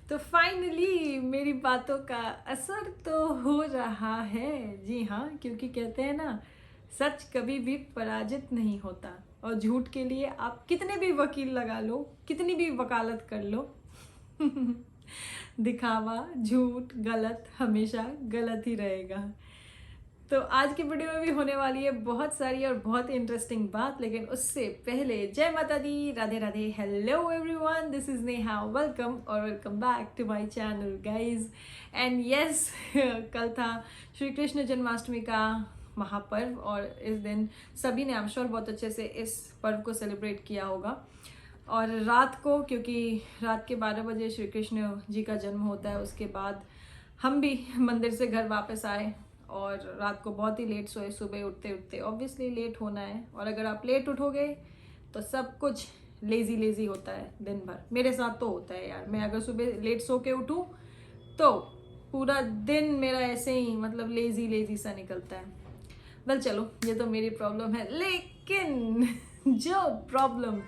तो फाइनली मेरी बातों का असर तो हो रहा है। जी हाँ, क्योंकि कहते हैं ना, सच कभी भी पराजित नहीं होता। और झूठ के लिए आप कितने भी वकील लगा लो, कितनी भी वकालत कर लो दिखावा, झूठ, गलत हमेशा गलत ही रहेगा। तो आज की वीडियो में भी होने वाली है बहुत सारी और बहुत इंटरेस्टिंग बात, लेकिन उससे पहले जय माता दी, Radhe Radhe, hello everyone, this is Neha, welcome और welcome back to my channel guys. And yes, कल था श्री कृष्ण जन्माष्टमी का महापर्व और इस दिन सभी ने आई एम श्योर बहुत अच्छे से इस पर्व को सेलिब्रेट किया होगा। और रात को, क्योंकि रात के 12 बजे श्री कृष्ण जी का जन्म होता है, उसके बाद हम भी मंदिर से घर वापस आए और रात को बहुत ही लेट सोए। सुबह उठते उठते ऑब्वियसली लेट होना है, और अगर आप लेट उठोगे तो सब कुछ लेजी लेजी होता है दिन भर। मेरे साथ तो होता है यार, मैं अगर सुबह लेट सो के उठूँ तो पूरा दिन मेरा ऐसे ही मतलब लेजी लेजी सा निकलता है। वेल चलो, ये तो मेरी प्रॉब्लम है, लेकिन जो प्रॉब्लम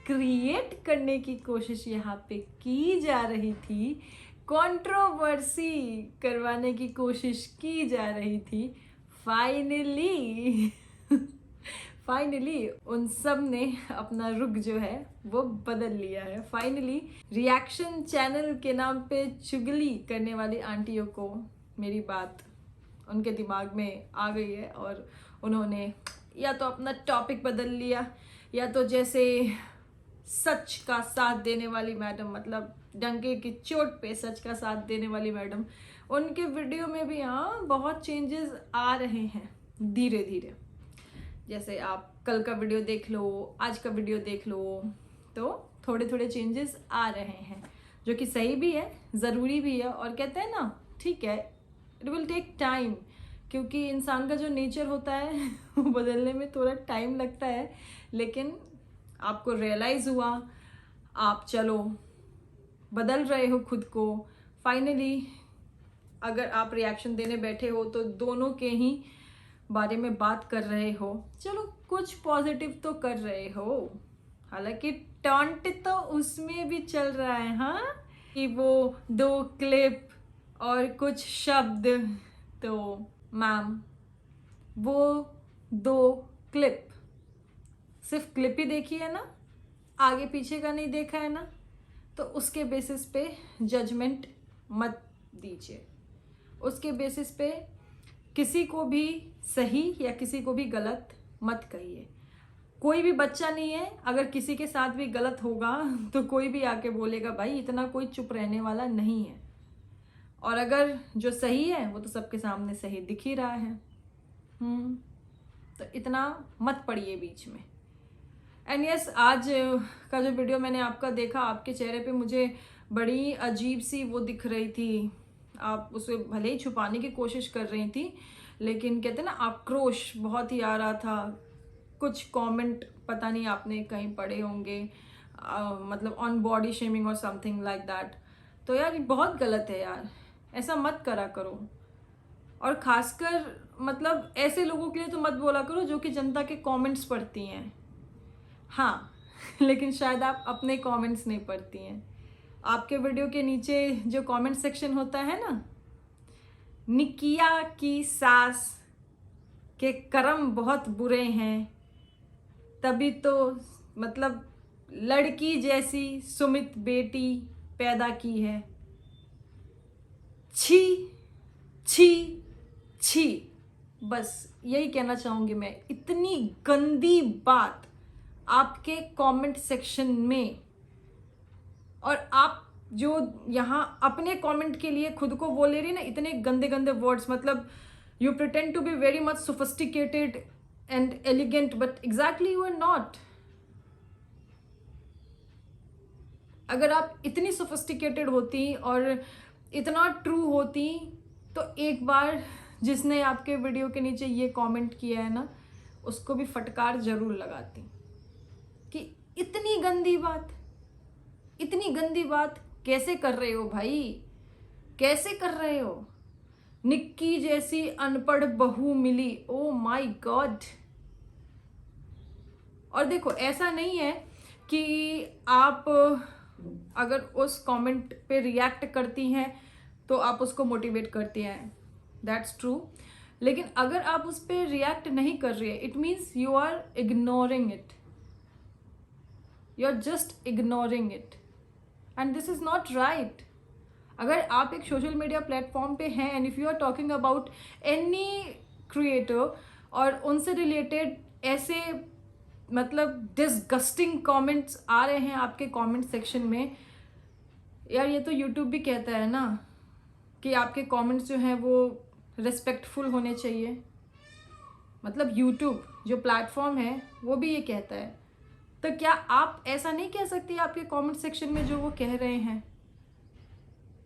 क्रिएट करने की कोशिश यहाँ पे की जा रही थी, कंट्रोवर्सी करवाने की कोशिश की जा रही थी, फाइनली फाइनली उन सब ने अपना रुख जो है वो बदल लिया है। फाइनली रिएक्शन चैनल के नाम पे चुगली करने वाली आंटियों को मेरी बात उनके दिमाग में आ गई है और उन्होंने या तो अपना टॉपिक बदल लिया, या तो जैसे सच का साथ देने वाली मैडम, मतलब डंके की चोट पे सच का साथ देने वाली मैडम, उनके वीडियो में भी हाँ बहुत चेंजेस आ रहे हैं धीरे धीरे। जैसे आप कल का वीडियो देख लो, आज का वीडियो देख लो, तो थोड़े थोड़े चेंजेस आ रहे हैं, जो कि सही भी है, ज़रूरी भी है। और कहते हैं ना, ठीक है, इट विल टेक टाइम, क्योंकि इंसान का जो नेचर होता है वो बदलने में थोड़ा टाइम लगता है। लेकिन आपको रियलाइज़ हुआ, आप चलो बदल रहे हो खुद को। फाइनली अगर आप रिएक्शन देने बैठे हो तो दोनों के ही बारे में बात कर रहे हो, चलो कुछ पॉजिटिव तो कर रहे हो। हालांकि टॉन्ट तो उसमें भी चल रहा है, हाँ, कि वो 2 क्लिप और कुछ शब्द। तो मैम, वो 2 क्लिप, सिर्फ क्लिप ही देखी है ना, आगे पीछे का नहीं देखा है ना, तो उसके बेसिस पे जजमेंट मत दीजिए। उसके बेसिस पे किसी को भी सही या किसी को भी गलत मत कहिए। कोई भी बच्चा नहीं है, अगर किसी के साथ भी गलत होगा तो कोई भी आके बोलेगा, भाई इतना कोई चुप रहने वाला नहीं है। और अगर जो सही है वो तो सबके सामने सही दिख ही रहा है। तो इतना मत पड़िए बीच में। एंड यस, आज का जो वीडियो मैंने आपका देखा, आपके चेहरे पे मुझे बड़ी अजीब सी वो दिख रही थी। आप उसे भले ही छुपाने की कोशिश कर रही थी, लेकिन कहते हैं ना, आक्रोश बहुत ही आ रहा था। कुछ कमेंट पता नहीं आपने कहीं पढ़े होंगे, मतलब ऑन बॉडी शेमिंग और समथिंग लाइक दैट। तो यार ये बहुत गलत है यार, ऐसा मत करा करो। और खासकर मतलब ऐसे लोगों के लिए तो मत बोला करो जो कि जनता के कमेंट्स पढ़ती हैं। हाँ लेकिन शायद आप अपने कमेंट्स नहीं पढ़ती हैं। आपके वीडियो के नीचे जो कमेंट सेक्शन होता है ना, निकिया की सास के कर्म बहुत बुरे हैं, तभी तो मतलब लड़की जैसी सुमित बेटी पैदा की है। छी छी छी, बस यही कहना चाहूंगी मैं। इतनी गंदी बात आपके कमेंट सेक्शन में, और आप जो यहाँ अपने कमेंट के लिए खुद को वो ले रही ना, इतने गंदे गंदे वर्ड्स, मतलब you pretend to be very much sophisticated and elegant, but exactly you are not. अगर आप इतनी सोफिस्टिकेटेड होती और इतना ट्रू होती तो एक बार जिसने आपके वीडियो के नीचे ये कमेंट किया है ना, उसको भी फटकार जरूर लगाती कि इतनी गंदी बात, इतनी गंदी बात कैसे कर रहे हो भाई, कैसे कर रहे हो। निक्की जैसी अनपढ़ बहू मिली, ओ माय गॉड। और देखो, ऐसा नहीं है कि आप अगर उस कमेंट पे रिएक्ट करती हैं तो आप उसको मोटिवेट करती हैं, दैट्स ट्रू। लेकिन अगर आप उस पर रिएक्ट नहीं कर रही है, it means you are ignoring it, you are just ignoring it, and this is not right. अगर आप एक सोशल मीडिया प्लेटफॉर्म पे हैं and if you are talking about any creator और उनसे रिलेटेड ऐसे मतलब डिसगस्टिंग कमेंट्स आ रहे हैं आपके कमेंट सेक्शन में, यार ये तो यूट्यूब भी कहता है ना कि आपके कमेंट्स जो हैं वो रिस्पेक्टफुल होने चाहिए। मतलब यूट्यूब जो प्लेटफॉर्म है वो भी ये कहता है, तो क्या आप ऐसा नहीं कह सकती आपके कमेंट सेक्शन में जो वो कह रहे हैं?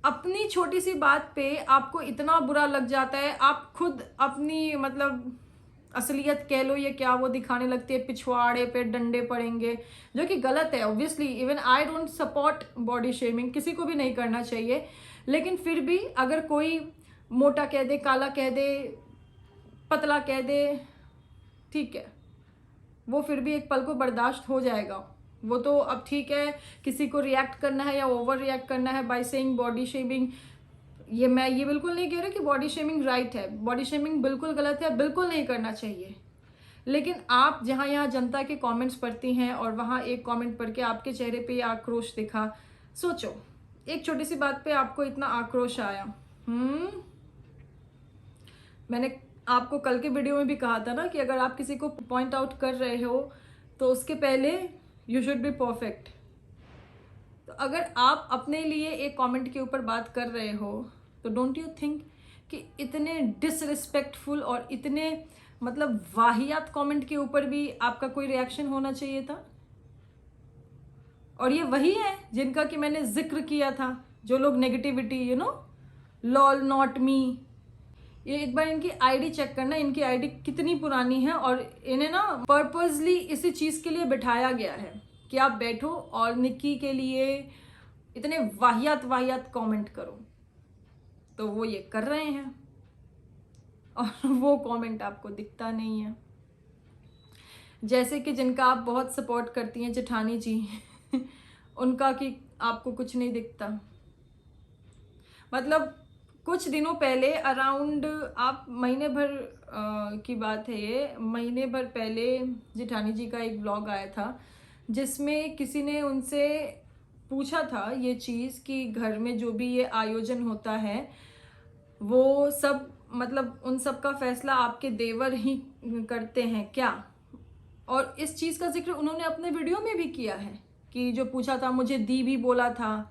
अपनी छोटी सी बात पे आपको इतना बुरा लग जाता है, आप खुद अपनी मतलब असलियत कह लो या क्या वो दिखाने लगती है, पिछवाड़े पे डंडे पड़ेंगे, जो कि गलत है obviously. Even I don't support body shaming, किसी को भी नहीं करना चाहिए, लेकिन फिर भी अगर कोई मोटा कह दे, काला कह दे, पतला कह दे, ठीक है, वो फिर भी एक पल को बर्दाश्त हो जाएगा। वो तो अब ठीक है, किसी को रिएक्ट करना है या ओवर रिएक्ट करना है बाय सेइंग बॉडी शेमिंग, ये मैं ये बिल्कुल नहीं कह रही कि बॉडी शेमिंग राइट है, बॉडी शेमिंग बिल्कुल गलत है, बिल्कुल नहीं करना चाहिए। लेकिन आप जहाँ यहाँ जनता के कमेंट्स पढ़ती हैं और वहाँ एक कमेंट पढ़ के आपके चेहरे पे आक्रोश दिखा, सोचो एक छोटी सी बात पे आपको इतना आक्रोश आया। मैंने आपको कल के वीडियो में भी कहा था ना कि अगर आप किसी को पॉइंट आउट कर रहे हो तो उसके पहले यू शुड बी परफेक्ट। तो अगर आप अपने लिए एक कमेंट के ऊपर बात कर रहे हो तो डोंट यू थिंक कि इतने डिसरिस्पेक्टफुल और इतने मतलब वाहियात कमेंट के ऊपर भी आपका कोई रिएक्शन होना चाहिए था? और ये वही है जिनका कि मैंने जिक्र किया था, जो लोग नेगेटिविटी लॉल नॉट मी, ये एक बार इनकी आईडी चेक करना, इनकी आईडी कितनी पुरानी है और इन्हें ना पर्पसली इसी चीज के लिए बिठाया गया है कि आप बैठो और निक्की के लिए इतने वाहियात वाहियात कमेंट करो। तो वो ये कर रहे हैं और वो कमेंट आपको दिखता नहीं है। जैसे कि जिनका आप बहुत सपोर्ट करती हैं, जेठानी जी उनका कि आपको कुछ नहीं दिखता। मतलब कुछ दिनों पहले अराउंड आप महीने भर की बात है, ये महीने भर पहले जेठानी जी का एक ब्लॉग आया था जिसमें किसी ने उनसे पूछा था ये चीज़ कि घर में जो भी ये आयोजन होता है वो सब मतलब उन सब का फैसला आपके देवर ही करते हैं क्या? और इस चीज़ का जिक्र उन्होंने अपने वीडियो में भी किया है कि जो पूछा था, मुझे दी भी बोला था।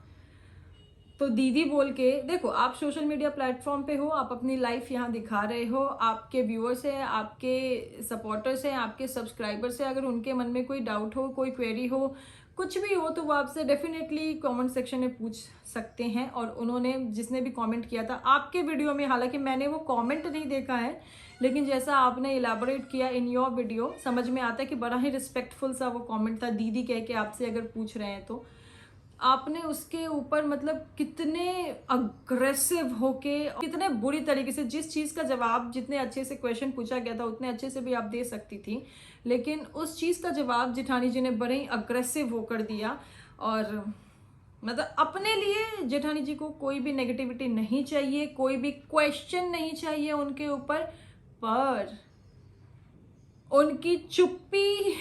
तो दीदी बोल के देखो, आप सोशल मीडिया प्लेटफॉर्म पे हो, आप अपनी लाइफ यहाँ दिखा रहे हो, आपके व्यूअर्स हैं, आपके सपोर्टर्स हैं, आपके सब्सक्राइबर्स हैं, अगर उनके मन में कोई डाउट हो, कोई क्वेरी हो, कुछ भी हो तो वो आपसे डेफिनेटली कमेंट सेक्शन में पूछ सकते हैं। और उन्होंने जिसने भी कमेंट किया था आपके वीडियो में, हालांकि मैंने वो कमेंट नहीं देखा है, लेकिन जैसा आपने इलाबोरेट किया इन योर वीडियो समझ में आता है कि बड़ा ही रिस्पेक्टफुल सा वो कमेंट था, दीदी कह के आपसे अगर पूछ रहे हैं तो आपने उसके ऊपर मतलब कितने अग्रेसिव होके, कितने बुरी तरीके से, जिस चीज़ का जवाब जितने अच्छे से क्वेश्चन पूछा गया था उतने अच्छे से भी आप दे सकती थी, लेकिन उस चीज़ का जवाब जेठानी जी ने बड़े ही अग्रेसिव होकर दिया। और मतलब अपने लिए जेठानी जी को कोई भी नेगेटिविटी नहीं चाहिए, कोई भी क्वेश्चन नहीं चाहिए उनके ऊपर, पर उनकी चुप्पी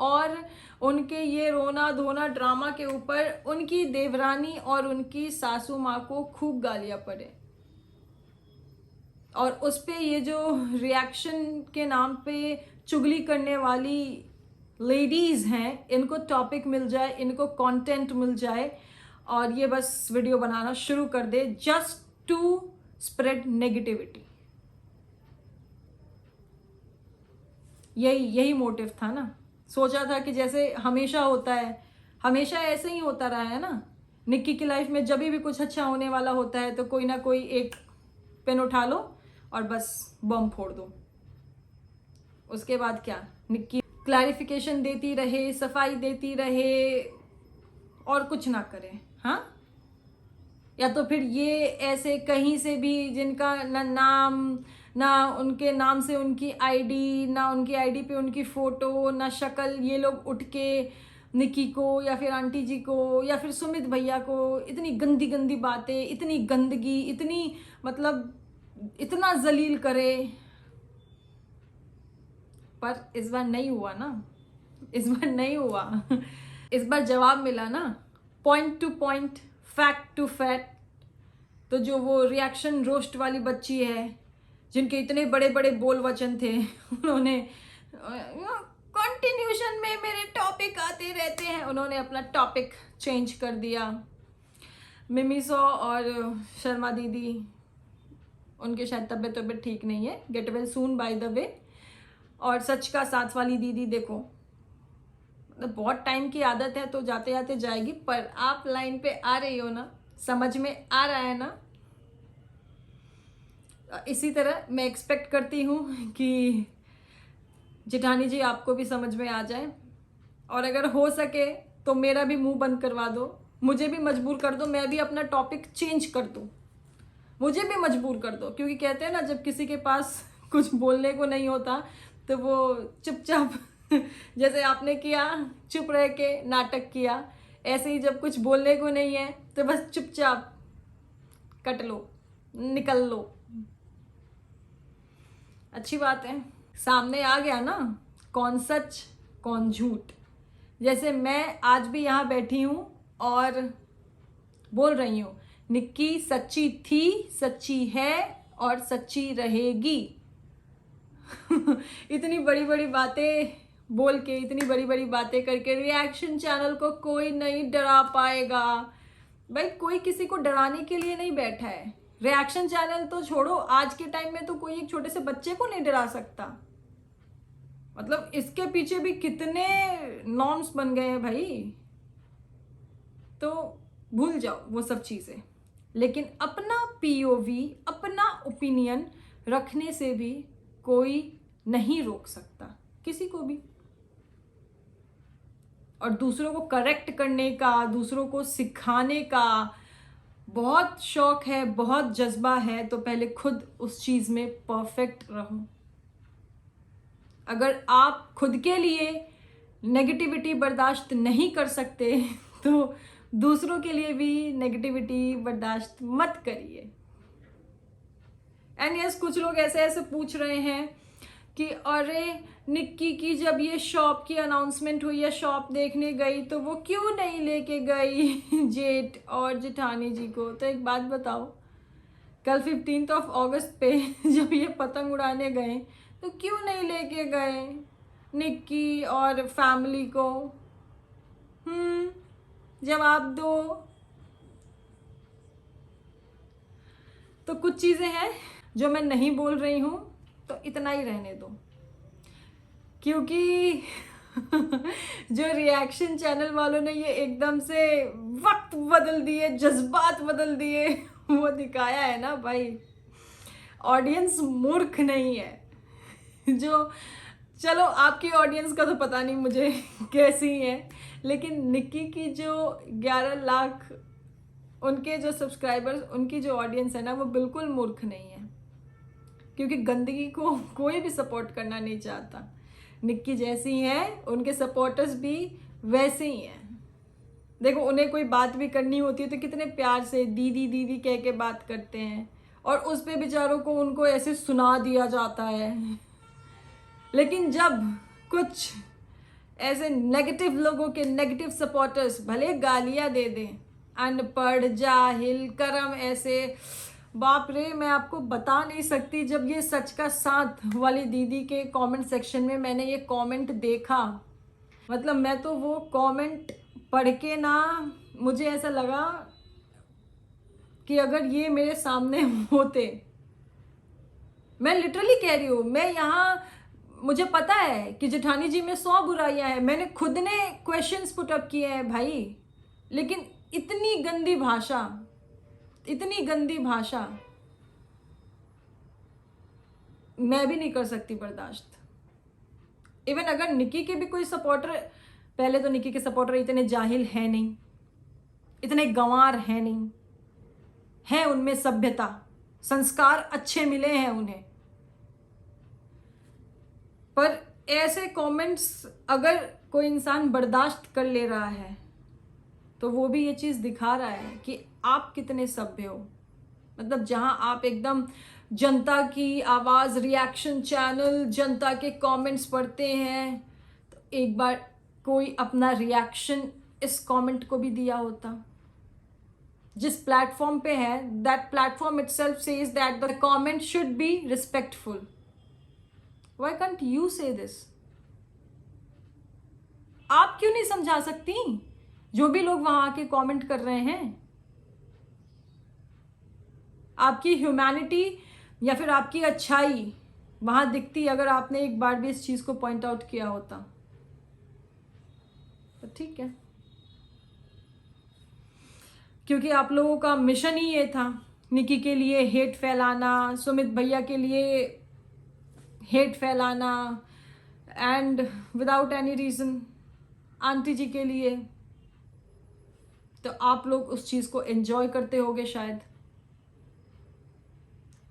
और उनके ये रोना धोना ड्रामा के ऊपर उनकी देवरानी और उनकी सासू माँ को खूब गालियां पड़े। और उस पे ये जो रिएक्शन के नाम पे चुगली करने वाली लेडीज हैं, इनको टॉपिक मिल जाए, इनको कंटेंट मिल जाए और ये बस वीडियो बनाना शुरू कर दे जस्ट टू स्प्रेड नेगेटिविटी। यही मोटिव था ना। सोचा था कि जैसे हमेशा होता है, हमेशा ऐसे ही होता रहा है ना, निक्की की लाइफ में जब भी कुछ अच्छा होने वाला होता है तो कोई ना कोई एक पेन उठा लो और बस बम फोड़ दो। उसके बाद क्या, निक्की क्लैरिफिकेशन देती रहे, सफाई देती रहे और कुछ ना करे। हाँ, या तो फिर ये ऐसे कहीं से भी जिनका ना नाम, ना उनके नाम से उनकी आईडी, ना उनकी आईडी पे उनकी फ़ोटो, ना शक्ल, ये लोग उठ के निक्की को या फिर आंटी जी को या फिर सुमित भैया को इतनी गंदी गंदी बातें, इतनी गंदगी, इतनी मतलब इतना जलील करे। पर इस बार नहीं हुआ ना, इस बार नहीं हुआ। इस बार जवाब मिला ना, point to point, fact to fact. तो जो वो रिएक्शन रोस्ट वाली बच्ची है जिनके इतने बड़े बड़े बोल वचन थे, उन्होंने कंटिन्यूशन में मेरे टॉपिक आते रहते हैं, उन्होंने अपना टॉपिक चेंज कर दिया। मिमीसो और शर्मा दीदी, उनके शायद तबीयत ठीक नहीं है, get well soon by the way. और सच का साथ वाली दीदी देखो, मतलब बहुत टाइम की आदत है तो जाते जाते जाएगी, पर आप लाइन पे आ रही हो ना, समझ में आ रहा है ना। इसी तरह मैं एक्सपेक्ट करती हूँ कि जेठानी जी आपको भी समझ में आ जाए, और अगर हो सके तो मेरा भी मुंह बंद करवा दो, मुझे भी मजबूर कर दो, मैं भी अपना टॉपिक चेंज कर दूँ, मुझे भी मजबूर कर दो। क्योंकि कहते हैं ना, जब किसी के पास कुछ बोलने को नहीं होता तो वो चुपचाप जैसे आपने किया, चुप रह के नाटक किया, ऐसे ही जब कुछ बोलने को नहीं है तो बस चुपचाप कट लो, निकल लो। अच्छी बात है, सामने आ गया ना कौन सच कौन झूठ। जैसे मैं आज भी यहाँ बैठी हूँ और बोल रही हूँ, निक्की सच्ची थी, सच्ची है और सच्ची रहेगी। इतनी बड़ी बड़ी बातें बोल के, इतनी बड़ी बड़ी बातें करके रिएक्शन चैनल को कोई नहीं डरा पाएगा। भाई कोई किसी को डराने के लिए नहीं बैठा है। रिएक्शन चैनल तो छोड़ो, आज के टाइम में तो कोई एक छोटे से बच्चे को नहीं डरा सकता। मतलब इसके पीछे भी कितने नॉर्म्स बन गए हैं भाई। तो भूल जाओ वो सब चीजें, लेकिन अपना पीओवी, अपना ओपिनियन रखने से भी कोई नहीं रोक सकता किसी को भी। और दूसरों को करेक्ट करने का, दूसरों को सिखाने का बहुत शौक है, बहुत जज्बा है, तो पहले खुद उस चीज में परफेक्ट रहो। अगर आप खुद के लिए नेगेटिविटी बर्दाश्त नहीं कर सकते तो दूसरों के लिए भी नेगेटिविटी बर्दाश्त मत करिए। एंड यस, कुछ लोग ऐसे ऐसे पूछ रहे हैं कि अरे निक्की की जब ये शॉप की अनाउंसमेंट हुई या शॉप देखने गई तो वो क्यों नहीं लेके गई जेठ और जेठानी जी को। तो एक बात बताओ, कल 15 अगस्त पे जब ये पतंग उड़ाने गए तो क्यों नहीं लेके गए निक्की और फैमिली को? जवाब दो। तो कुछ चीजें हैं जो मैं नहीं बोल रही हूं, तो इतना ही रहने दो। क्योंकि जो रिएक्शन चैनल वालों ने ये एकदम से वक्त बदल दिए, जज्बात बदल दिए, वो दिखाया है ना भाई, ऑडियंस मूर्ख नहीं है। जो, चलो आपकी ऑडियंस का तो पता नहीं मुझे कैसी है, लेकिन निक्की की जो 11 लाख उनके जो सब्सक्राइबर्स, उनकी जो ऑडियंस है ना, वो बिल्कुल मूर्ख नहीं है। क्योंकि गंदगी को कोई भी सपोर्ट करना नहीं चाहता। निक्की जैसी हैं, उनके सपोर्टर्स भी वैसे ही हैं। देखो, उन्हें कोई बात भी करनी होती है तो कितने प्यार से दीदी दीदी कह के बात करते हैं, और उस पे बेचारों को उनको ऐसे सुना दिया जाता है। लेकिन जब कुछ ऐसे नेगेटिव लोगों के नेगेटिव सपोर्टर्स भले गालियां दे दें, अनपढ़, जाहिल, करम, ऐसे, बाप रे, मैं आपको बता नहीं सकती। जब ये सच का साथ वाली दीदी के कमेंट सेक्शन में मैंने ये कमेंट देखा, मतलब मैं तो वो कमेंट पढ़ के ना, मुझे ऐसा लगा कि अगर ये मेरे सामने होते, मैं लिटरली कह रही हूँ, मैं यहाँ, मुझे पता है कि जेठानी जी में 100 बुराइयां हैं, मैंने खुद ने क्वेश्चंस पुट अप किए हैं भाई, लेकिन इतनी गंदी भाषा, इतनी गंदी भाषा मैं भी नहीं कर सकती बर्दाश्त। इवन अगर निक्की के भी कोई सपोर्टर, पहले तो निक्की के सपोर्टर इतने जाहिल हैं नहीं, इतने गंवार हैं नहीं, है उनमें सभ्यता, संस्कार अच्छे मिले हैं उन्हें। पर ऐसे कमेंट्स अगर कोई इंसान बर्दाश्त कर ले रहा है तो वो भी ये चीज़ दिखा रहा है कि आप कितने सभ्य हो। मतलब जहां आप एकदम जनता की आवाज़, रिएक्शन चैनल, जनता के कमेंट्स पढ़ते हैं, तो एक बार कोई अपना रिएक्शन इस कमेंट को भी दिया होता। जिस प्लेटफॉर्म पे है, that platform itself says that the comment should be respectful. Why can't you से दिस? आप क्यों नहीं समझा सकती जो भी लोग वहां आके कमेंट कर रहे हैं? आपकी ह्यूमैनिटी या फिर आपकी अच्छाई वहां दिखती अगर आपने एक बार भी इस चीज को पॉइंट आउट किया होता। तो ठीक है, क्योंकि आप लोगों का मिशन ही ये था, निकी के लिए हेट फैलाना, सुमित भैया के लिए हेट फैलाना, and without any reason aunty ji के लिए। तो आप लोग उस चीज को एंजॉय करते होगे शायद।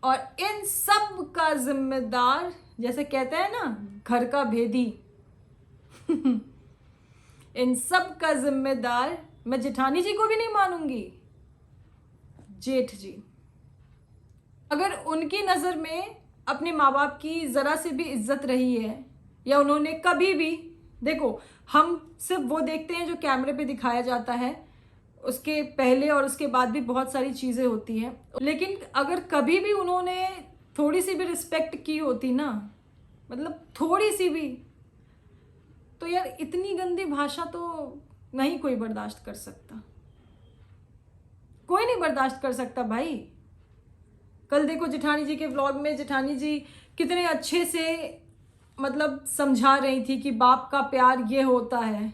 और इन सब का जिम्मेदार, जैसे कहते हैं ना घर का भेदी इन सब का जिम्मेदार मैं जेठानी जी को भी नहीं मानूंगी, जेठ जी। अगर उनकी नजर में अपने माँ बाप की जरा से भी इज्जत रही है, या उन्होंने कभी भी, देखो हम सिर्फ वो देखते हैं जो कैमरे पे दिखाया जाता है, उसके पहले और उसके बाद भी बहुत सारी चीज़ें होती हैं, लेकिन अगर कभी भी उन्होंने थोड़ी सी भी रिस्पेक्ट की होती ना, मतलब थोड़ी सी भी, तो यार इतनी गंदी भाषा तो नहीं कोई बर्दाश्त कर सकता। कोई नहीं बर्दाश्त कर सकता भाई। कल देखो जेठानी जी के व्लॉग में जेठानी जी कितने अच्छे से मतलब समझा रही थी कि बाप का प्यार ये होता है।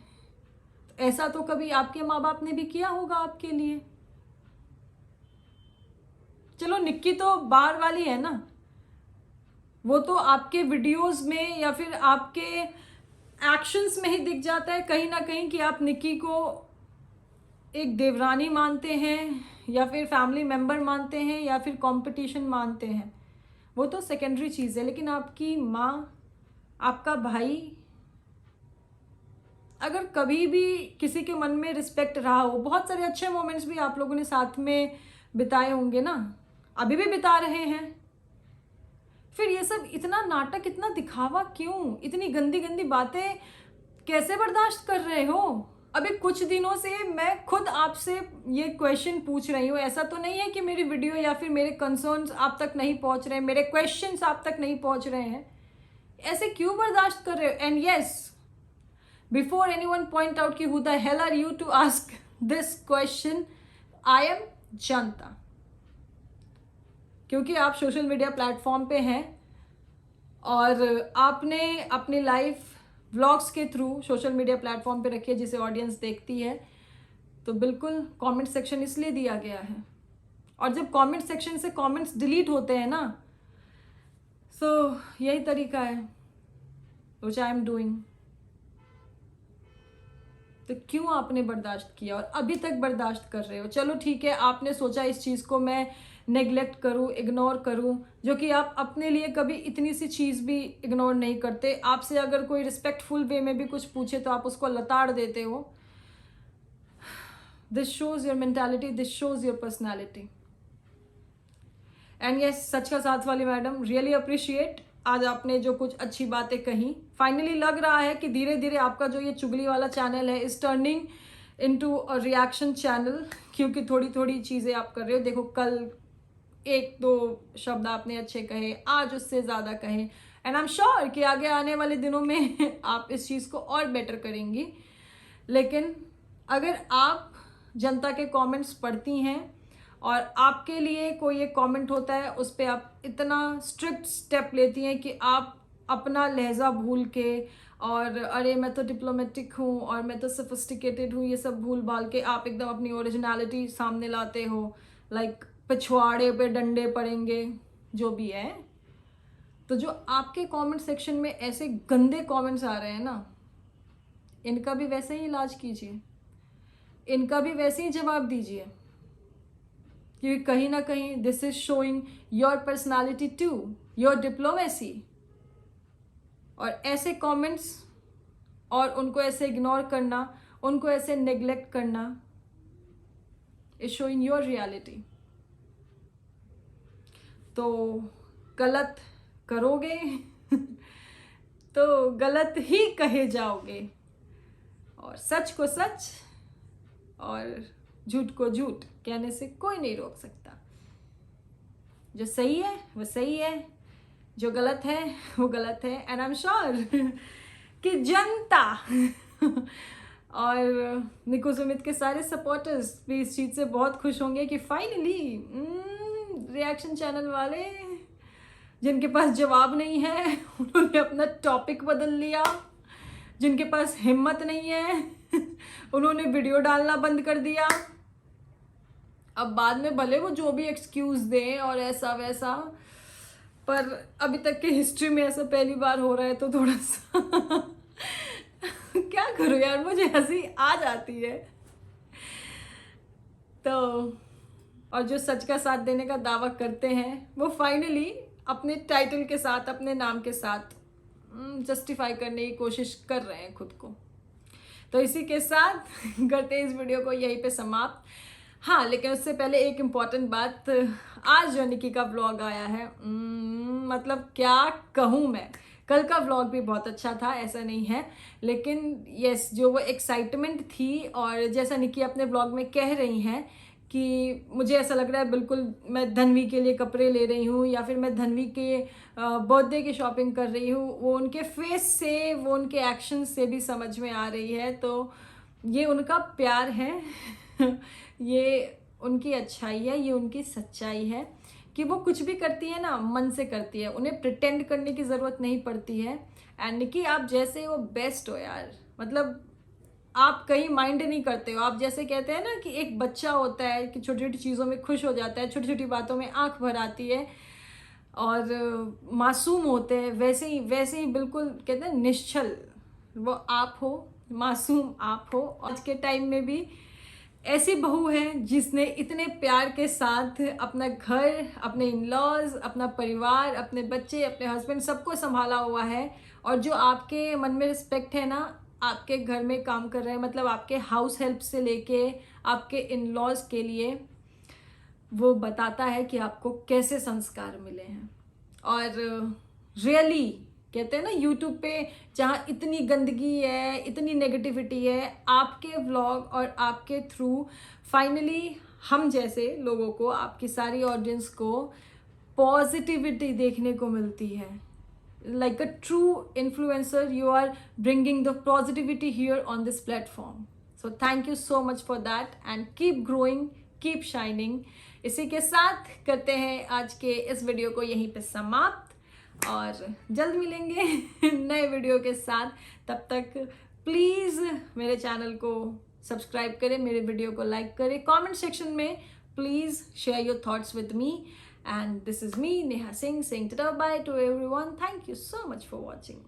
ऐसा तो कभी आपके माँ बाप ने भी किया होगा आपके लिए। चलो निक्की तो बाहर वाली है ना, वो तो आपके वीडियोस में या फिर आपके एक्शंस में ही दिख जाता है कहीं ना कहीं कि आप निक्की को एक देवरानी मानते हैं, या फिर फैमिली मेंबर मानते हैं, या फिर कंपटीशन मानते हैं। वो तो सेकेंडरी चीज़ है। लेकिन आपकी माँ, आपका भाई, अगर कभी भी किसी के मन में रिस्पेक्ट रहा हो, बहुत सारे अच्छे मोमेंट्स भी आप लोगों ने साथ में बिताए होंगे ना, अभी भी बिता रहे हैं, फिर ये सब इतना नाटक, इतना दिखावा क्यों? इतनी गंदी गंदी बातें कैसे बर्दाश्त कर रहे हो? अभी कुछ दिनों से मैं खुद आपसे ये क्वेश्चन पूछ रही हूँ। ऐसा तो नहीं है कि मेरी वीडियो या फिर मेरे कंसर्न्स आप तक नहीं पहुँच रहे हैं, मेरे क्वेश्चंस आप तक नहीं पहुँच रहे हैं, ऐसे क्यों बर्दाश्त कर रहे हो? And yes, before anyone point out कि who the hell are you to ask this question, I am जनता। क्योंकि आप सोशल मीडिया प्लेटफॉर्म पे हैं और आपने अपनी लाइफ व्लॉग्स के थ्रू सोशल मीडिया प्लेटफॉर्म पे रखी है जिसे ऑडियंस देखती है, तो बिल्कुल कमेंट सेक्शन इसलिए दिया गया है। और जब कमेंट सेक्शन से कमेंट्स डिलीट होते हैं ना, तो यही तरीका है व्हिच आई एम डूइंग। तो क्यों आपने बर्दाश्त किया और अभी तक बर्दाश्त कर रहे हो? चलो ठीक है, आपने सोचा इस चीज़ को मैं नेग्लेक्ट करूं, इग्नोर करूं, जो कि आप अपने लिए कभी इतनी सी चीज़ भी इग्नोर नहीं करते। आपसे अगर कोई रिस्पेक्टफुल वे में भी कुछ पूछे तो आप उसको लताड़ देते हो। This shows your mentality, this shows your personality. And yes, सच का साथ वाली मैडम, रियली अप्रिशिएट आज आपने जो कुछ अच्छी बातें कही। फाइनली लग रहा है कि धीरे धीरे आपका जो ये चुगली वाला चैनल है is turning into a reaction channel, क्योंकि थोड़ी थोड़ी चीज़ें आप कर रहे हो। देखो कल एक दो शब्द आपने अच्छे कहे, आज उससे ज़्यादा कहे, एंड आई एम श्योर कि आगे आने वाले दिनों में आप इस चीज़ को और बेटर करेंगी। लेकिन अगर आप जनता के कमेंट्स पढ़ती हैं और आपके लिए कोई एक कमेंट होता है, उस पर आप इतना स्ट्रिक्ट स्टेप लेती हैं कि आप अपना लहजा भूल के, और अरे मैं तो डिप्लोमेटिक हूँ और मैं तो सोफिस्टिकेटेड हूँ, ये सब भूल भाल के आप एकदम अपनी ओरिजिनलिटी सामने लाते हो। लाइक पिछवाड़े पे डंडे पड़ेंगे, जो भी है। तो जो आपके कमेंट सेक्शन में ऐसे गंदे कमेंट्स आ रहे हैं ना, इनका भी वैसे ही इलाज कीजिए, इनका भी वैसे ही जवाब दीजिए, क्योंकि कहीं ना कहीं this is showing your personality too, your diplomacy. और ऐसे कमेंट्स और उनको ऐसे इग्नोर करना, उनको ऐसे नेग्लेक्ट करना इज शोइंग योर रियलिटी। तो गलत करोगे तो गलत ही कहे जाओगे, और सच को सच और झूठ को झूठ कहने से कोई नहीं रोक सकता। जो सही है वो सही है, जो गलत है वो गलत है। एंड आई एम श्योर कि जनता और निको सुमित के सारे सपोर्टर्स भी इस चीज़ से बहुत खुश होंगे कि फाइनली रिएक्शन चैनल वाले जिनके पास जवाब नहीं है उन्होंने अपना टॉपिक बदल लिया, जिनके पास हिम्मत नहीं है उन्होंने वीडियो डालना बंद कर दिया। अब बाद में भले वो जो भी एक्सक्यूज दें और ऐसा वैसा, पर अभी तक के हिस्ट्री में ऐसा पहली बार हो रहा है तो थोड़ा सा क्या करूं यार, मुझे हंसी आ जाती है। तो और जो सच का साथ देने का दावा करते हैं वो फाइनली अपने टाइटल के साथ, अपने नाम के साथ जस्टिफाई करने की कोशिश कर रहे हैं खुद को। तो इसी के साथ करते हैं इस वीडियो को यहीं पे समाप्त। हाँ, लेकिन उससे पहले एक इम्पॉर्टेंट बात, आज जो निकी का व्लॉग आया है, मतलब क्या कहूँ मैं, कल का व्लॉग भी बहुत अच्छा था, ऐसा नहीं है, लेकिन यस जो वो एक्साइटमेंट थी, और जैसा निकी अपने व्लॉग में कह रही हैं कि मुझे ऐसा लग रहा है बिल्कुल मैं धन्वी के लिए कपड़े ले रही हूँ या फिर मैं धन्वी के बर्थडे की शॉपिंग कर रही हूँ, वो उनके फेस से, वो उनके एक्शन से भी समझ में आ रही है। तो ये उनका प्यार है ये उनकी अच्छाई है, ये उनकी सच्चाई है कि वो कुछ भी करती है ना मन से करती है, उन्हें प्रिटेंड करने की ज़रूरत नहीं पड़ती है। एंड निकी आप जैसे हो बेस्ट हो यार, मतलब आप कहीं माइंड नहीं करते हो। आप जैसे कहते हैं ना कि एक बच्चा होता है कि छोटी छोटी चीज़ों में खुश हो जाता है, छोटी छोटी बातों में आंख भर आती है और मासूम होते हैं, वैसे ही बिल्कुल कहते हैं निश्चल वो आप हो, मासूम आप हो। आज के टाइम में भी ऐसी बहू है जिसने इतने प्यार के साथ अपना घर, अपने इन-लॉज, अपना परिवार, अपने बच्चे, अपने हस्बैंड सबको संभाला हुआ है, और जो आपके मन में रिस्पेक्ट है ना, आपके घर में काम कर रहे हैं, मतलब आपके हाउस हेल्प से लेके आपके इन-लॉज के लिए, वो बताता है कि आपको कैसे संस्कार मिले हैं। और रियली कहते हैं ना यूट्यूब पे जहाँ इतनी गंदगी है, इतनी नेगेटिविटी है, आपके व्लॉग और आपके थ्रू फाइनली हम जैसे लोगों को, आपकी सारी ऑडियंस को पॉजिटिविटी देखने को मिलती है। Like a true influencer you are bringing the positivity here on this platform. So thank you so much for that and keep growing, keep shining. इसी के साथ करते हैं आज के इस वीडियो को यहीं पे समाप्त, और जल्द मिलेंगे नए वीडियो के साथ। तब तक प्लीज़ मेरे चैनल को सब्सक्राइब करें, मेरे वीडियो को लाइक करें, कमेंट सेक्शन में please share your thoughts with me. And this is me, Neha Singh, saying ta-ta bye to everyone. Thank you so much for watching.